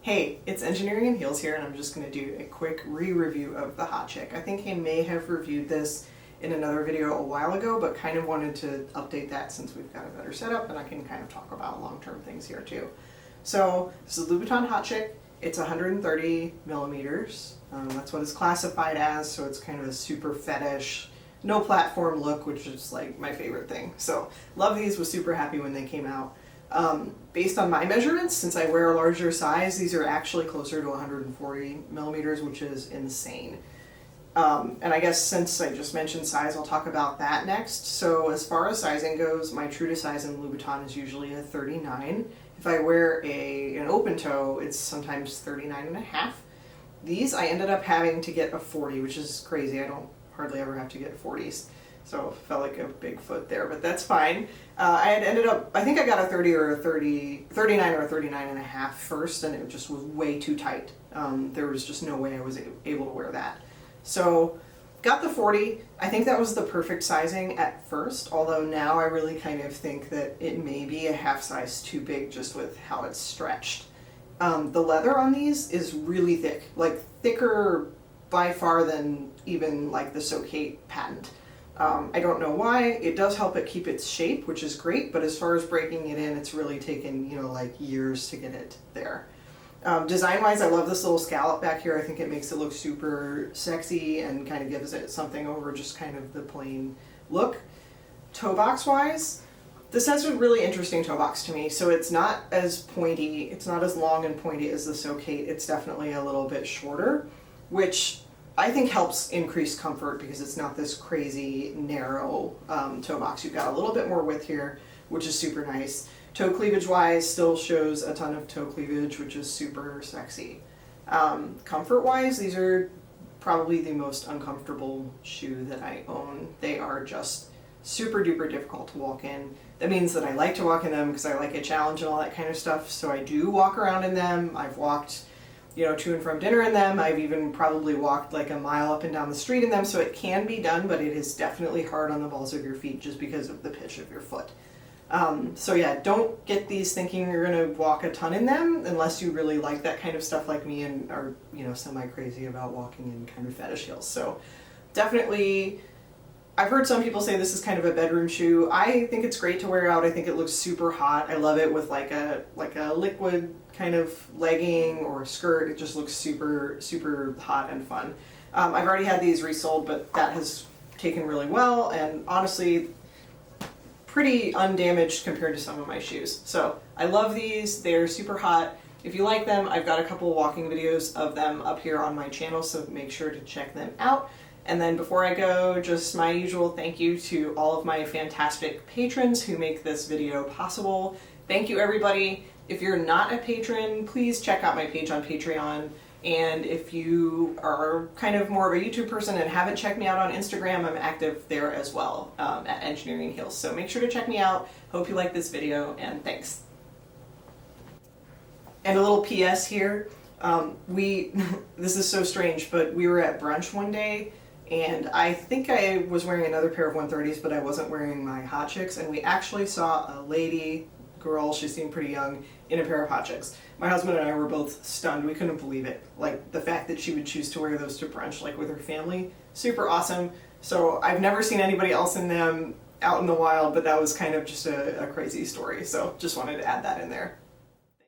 Hey, it's Engineering in Heels here, and I'm just going to do a quick re-review of the Hot Chick. I think I may have reviewed this in another video a while ago, but kind of wanted to update that since we've got a better setup, and I can kind of talk about long-term things here too. So, this is Louboutin Hot Chick. It's 130 millimeters. That's what it's classified as, so it's kind of a super fetish, no platform look, which is like my favorite thing. So, love these, was super happy when they came out. Based on my measurements, since I wear a larger size, these are actually closer to 140 millimeters, which is insane. And I guess since I just mentioned size, I'll talk about that next. So as far as sizing goes, my true to size in Louboutin is usually a 39. If I wear an open toe, it's sometimes 39 and a half. These I ended up having to get a 40, which is crazy. I don't hardly ever have to get 40s. So felt like a big foot there, but that's fine. I had ended up, I think I got a 30 or a 39 or a 39 and a half first, and it just was way too tight. There was just no way I was able to wear that. So got the 40. I think that was the perfect sizing at first, although now I really kind of think that it may be a half size too big just with how it's stretched. The leather on these is really thick, like thicker by far than even like the Socate patent. I don't know why. It does help it keep its shape, which is great, but as far as breaking it in, it's really taken, like years to get it there. Design-wise, I love this little scallop back here. I think it makes it look super sexy and kind of gives it something over just kind of the plain look. Toe box-wise, this has a really interesting toe box to me. So it's not as pointy, it's not as long and pointy as the Socate. It's definitely a little bit shorter, which I think helps increase comfort because it's not this crazy narrow toe box. You've got a little bit more width here, which is super nice. Toe cleavage wise, still shows a ton of toe cleavage, which is super sexy. Comfort wise, these are probably the most uncomfortable shoe that I own. They are just super duper difficult to walk in. That means that I like to walk in them because I like a challenge and all that kind of stuff. So I do walk around in them. I've walked to and from dinner in them. I've even probably walked like a mile up and down the street in them, so it can be done, but it is definitely hard on the balls of your feet just because of the pitch of your foot. So yeah, don't get these thinking you're going to walk a ton in them unless you really like that kind of stuff like me and are, semi-crazy about walking in kind of fetish heels. So definitely, I've heard some people say this is kind of a bedroom shoe. I think it's great to wear out. I think it looks super hot. I love it with like a liquid kind of legging or skirt. It just looks super, super hot and fun. I've already had these resold, but that has taken really well, and honestly, pretty undamaged compared to some of my shoes. So I love these. They're super hot. If you like them, I've got a couple walking videos of them up here on my channel, so make sure to check them out. And then before I go, just my usual thank you to all of my fantastic patrons who make this video possible. Thank you, everybody. If you're not a patron, please check out my page on Patreon. And if you are kind of more of a YouTube person and haven't checked me out on Instagram, I'm active there as well, at Engineering Heels. So make sure to check me out. Hope you like this video, and thanks. And a little PS here. This is so strange, but we were at brunch one day, and I think I was wearing another pair of 130s, but I wasn't wearing my Hot Chicks, and we actually saw a girl, she seemed pretty young, in a pair of Hot Chicks. My husband and I were both stunned. We couldn't believe it. Like, the fact that she would choose to wear those to brunch, like with her family, super awesome. So I've never seen anybody else in them out in the wild, but that was kind of just a crazy story. So just wanted to add that in there.